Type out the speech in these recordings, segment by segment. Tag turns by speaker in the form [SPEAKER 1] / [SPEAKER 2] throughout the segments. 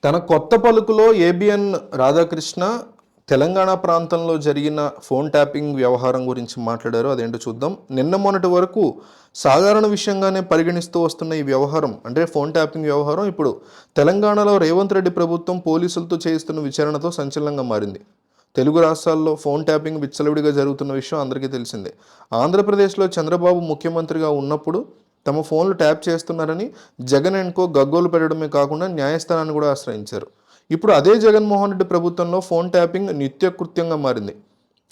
[SPEAKER 1] తన కొత్త పలుకులో ఏబిఎన్ రాధాకృష్ణ తెలంగాణ ప్రాంతంలో జరిగిన ఫోన్ ట్యాపింగ్ వ్యవహారం గురించి మాట్లాడారు. అదేంటో చూద్దాం. నిన్న మొన్నటి వరకు సాధారణ విషయంగానే పరిగణిస్తూ వస్తున్న ఈ వ్యవహారం అంటే ఫోన్ ట్యాపింగ్ వ్యవహారం ఇప్పుడు తెలంగాణలో రేవంత్ రెడ్డి ప్రభుత్వం పోలీసులతో చేయిస్తున్న విచారణతో సంచలనంగా మారింది. తెలుగు రాష్ట్రాల్లో ఫోన్ ట్యాపింగ్ విచ్చలవిడిగా జరుగుతున్న విషయం అందరికీ తెలిసిందే. ఆంధ్రప్రదేశ్లో చంద్రబాబు ముఖ్యమంత్రిగా ఉన్నప్పుడు తమ ఫోన్లు ట్యాప్ చేస్తున్నారని జగన్ అండ్ కో గగ్గోలు పెట్టడమే కాకుండా న్యాయస్థానాన్ని కూడా ఆశ్రయించారు. ఇప్పుడు అదే జగన్మోహన్ రెడ్డి ప్రభుత్వంలో ఫోన్ ట్యాపింగ్ నిత్యకృత్యంగా మారింది.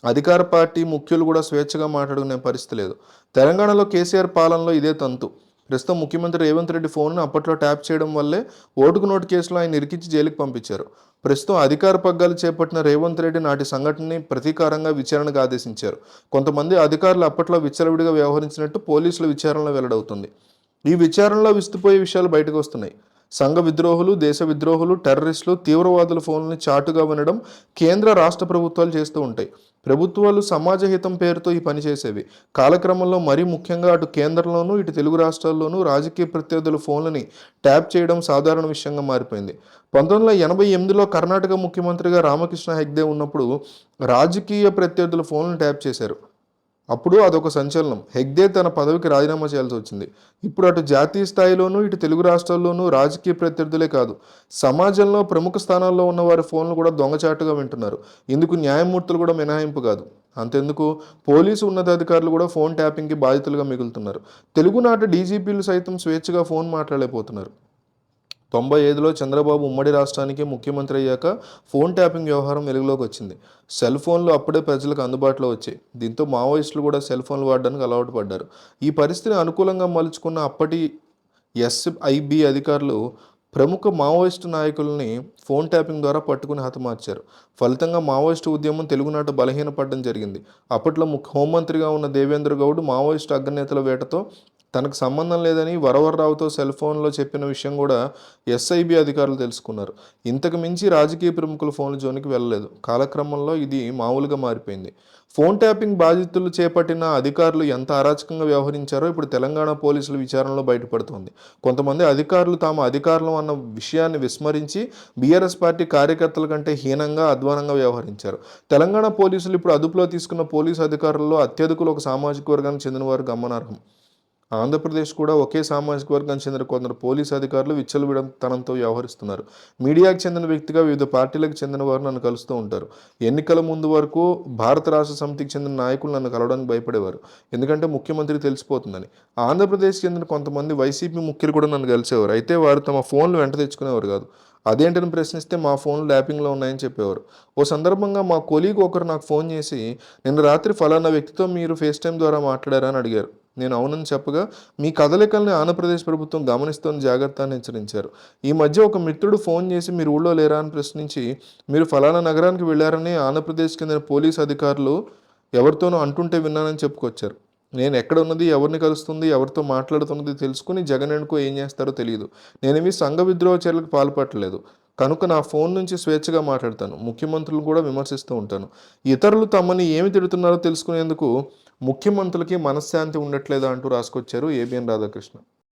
[SPEAKER 1] అధికార పార్టీ ముఖ్యులు కూడా స్వేచ్ఛగా మాట్లాడుకునే పరిస్థితి లేదు. తెలంగాణలో కేసీఆర్ పాలనలో ఇదే తంతు. ప్రస్తుతం ముఖ్యమంత్రి రేవంత్ రెడ్డి ఫోన్ను అప్పట్లో ట్యాప్ చేయడం వల్లే ఓటుకు నోటు కేసులో ఆయన ఇరికించి జైలుకి పంపించారు. ప్రస్తుతం అధికార పగ్గాలు చేపట్టిన రేవంత్ రెడ్డి నాటి సంఘటనని ప్రతీకారంగా విచారణకు ఆదేశించారు. కొంతమంది అధికారులు అప్పట్లో విచ్చలవిడిగా వ్యవహరించినట్టు పోలీసుల విచారణలో వెల్లడవుతుంది. ఈ విచారణలో విస్తుపోయే విషయాలు బయటకు వస్తున్నాయి. సంఘ విద్రోహులు, దేశ విద్రోహులు, టెర్రరిస్టులు, తీవ్రవాదుల ఫోన్లని చాటుగా వినడం కేంద్ర రాష్ట్ర ప్రభుత్వాలు చేస్తూ ఉంటాయి. ప్రభుత్వాలు సమాజ హితం పేరుతో ఈ పని చేసేవి. కాలక్రమంలో మరీ ముఖ్యంగా అటు కేంద్రంలోనూ ఇటు తెలుగు రాష్ట్రాల్లోనూ రాజకీయ ప్రత్యర్థుల ఫోన్లని ట్యాప్ చేయడం సాధారణ విషయంగా మారిపోయింది. 1988లో కర్ణాటక ముఖ్యమంత్రిగా రామకృష్ణ హెగ్డే ఉన్నప్పుడు రాజకీయ ప్రత్యర్థుల ఫోన్లను ట్యాప్ చేశారు. అప్పుడు అదొక సంచలనం. హెగ్డే తన పదవికి రాజీనామా చేయాల్సి వచ్చింది. ఇప్పుడు అటు జాతీయ స్థాయిలోనూ ఇటు తెలుగు రాష్ట్రాల్లోనూ రాజకీయ ప్రత్యర్థులే కాదు, సమాజంలో ప్రముఖ స్థానాల్లో ఉన్న వారి ఫోన్లు కూడా దొంగచాటుగా వింటున్నారు. ఇందుకు న్యాయమూర్తులు కూడా మినహాయింపు కాదు. అంతెందుకు, పోలీసు ఉన్నతాధికారులు కూడా ఫోన్ ట్యాపింగ్కి బాధితులుగా మిగులుతున్నారు. తెలుగునాట డీజీపీలు సైతం స్వేచ్ఛగా ఫోన్ మాట్లాడలేకపోతున్నారు. 95లో చంద్రబాబు ఉమ్మడి రాష్ట్రానికి ముఖ్యమంత్రి అయ్యాక ఫోన్ ట్యాపింగ్ వ్యవహారం వెలుగులోకి వచ్చింది. సెల్ ఫోన్లు అప్పుడే ప్రజలకు అందుబాటులో వచ్చాయి. దీంతో మావోయిస్టులు కూడా సెల్ ఫోన్లు వాడడానికి అలవాటు పడ్డారు. ఈ పరిస్థితిని అనుకూలంగా మలుచుకున్న అప్పటి ఎస్ఐబి అధికారులు ప్రముఖ మావోయిస్టు నాయకుల్ని ఫోన్ ట్యాపింగ్ ద్వారా పట్టుకుని హతమార్చారు. ఫలితంగా మావోయిస్టు ఉద్యమం తెలుగునాట బలహీనపడడం జరిగింది. అప్పట్లో హోంమంత్రిగా ఉన్న దేవేంద్ర గౌడ్ మావోయిస్టు అగ్రనేతల వేటతో తనకు సంబంధం లేదని వరవర్రావుతో సెల్ ఫోన్లో చెప్పిన విషయం కూడా ఎస్ఐబి అధికారులు తెలుసుకున్నారు. ఇంతకు మించి రాజకీయ ప్రముఖుల ఫోన్ల జోలికి వెళ్ళలేదు. కాలక్రమంలో ఇది మామూలుగా మారిపోయింది. ఫోన్ ట్యాపింగ్ బాధితులు చేపట్టిన అధికారులు ఎంత అరాచకంగా వ్యవహరించారో ఇప్పుడు తెలంగాణ పోలీసుల విచారణలో బయటపడుతోంది. కొంతమంది అధికారులు తాము అధికారులు అన్న విషయాన్ని విస్మరించి బీఆర్ఎస్ పార్టీ కార్యకర్తల కంటే హీనంగా అధ్వానంగా వ్యవహరించారు. తెలంగాణ పోలీసులు ఇప్పుడు అదుపులో తీసుకున్న పోలీసు అధికారుల్లో అత్యధికులు ఒక సామాజిక వర్గానికి చెందిన వారు గమనార్హం. ఆంధ్రప్రదేశ్ కూడా ఒకే సామాజిక వర్గానికి చెందిన కొందరు పోలీసు అధికారులు విచ్చలవిడతనంతో వ్యవహరిస్తున్నారు. మీడియాకు చెందిన వ్యక్తిగా వివిధ పార్టీలకు చెందిన వారు నన్ను కలుస్తూ ఉంటారు. ఎన్నికల ముందు వరకు భారత రాష్ట్ర సమితికి చెందిన నాయకులు నన్ను కలవడానికి భయపడేవారు, ఎందుకంటే ముఖ్యమంత్రికి తెలిసిపోతుందని. ఆంధ్రప్రదేశ్కి చెందిన కొంతమంది వైసీపీ ముఖ్యులు కూడా నన్ను కలిసేవారు. అయితే వారు తమ ఫోన్లు వెంట తెచ్చుకునేవారు కాదు. అదేంటని ప్రశ్నిస్తే మా ఫోన్లు ట్యాపింగ్లో ఉన్నాయని చెప్పేవారు. ఓ సందర్భంగా మా కొలీగ్ ఒకరు నాకు ఫోన్ చేసి, నిన్న రాత్రి ఫలానా వ్యక్తితో మీరు ఫేస్ టైం ద్వారా మాట్లాడారా అని అడిగారు. నేను అవునని చెప్పగా, మీ కదలికల్ని ఆంధ్రప్రదేశ్ ప్రభుత్వం గమనిస్తోంది, జాగ్రత్త అని హెచ్చరించారు. ఈ మధ్య ఒక మిత్రుడు ఫోన్ చేసి మీరు ఊళ్ళో లేరా అని ప్రశ్నించి, మీరు ఫలానా నగరానికి వెళ్ళారని ఆంధ్రప్రదేశ్ కింద పోలీసు అధికారులు ఎవరితోనో అంటుంటే విన్నానని చెప్పుకొచ్చారు. నేను ఎక్కడ ఉన్నది, ఎవరిని కలుస్తుంది, ఎవరితో మాట్లాడుతున్నది తెలుసుకుని జగన్ అనుకో ఏం చేస్తారో తెలియదు. నేనేమి సంఘ విద్రోహ చర్యలకు పాల్పట్టలేదు కనుక నా ఫోన్ నుంచి స్వేచ్ఛగా మాట్లాడతాను. ముఖ్యమంత్రులు కూడా విమర్శిస్తూ ఉంటాను. ఇతరులు తమని ఏమి తిడుతున్నారో తెలుసుకునేందుకు ముఖ్యమంత్రులకి మనశ్శాంతి ఉండట్లేదా అంటూ రాసుకొచ్చారు ఏబిఎన్ రాధాకృష్ణ.